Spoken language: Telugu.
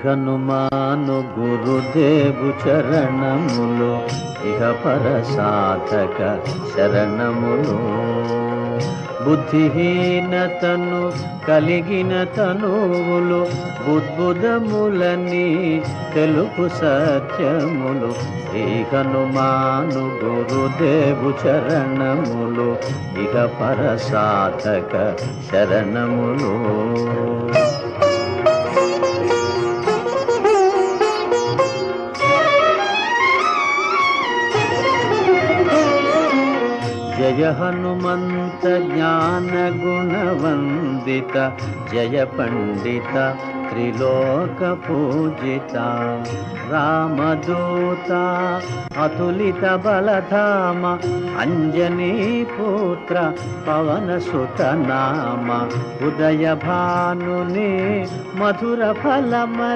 హనుమాను గురుదేవు చరణములు ఇహ పర సాధక శరణములు. బుద్ధిహీనతను కలిగిన తనువులు బుద్బుదములని తెలుపు సత్యములు. శ్రీ హనుమాను గురుదేవు చరణములు ఇహ పర సాధక శరణములు. జయ హనుమంత జ్ఞాన గుణవందిత, జయ పండిత త్రిలోక పూజిత. రామదూత అతులిత బలధామ, అంజనీ పుత్ర పవన సుత నామ. ఉదయ భానుని మధుర ఫలమని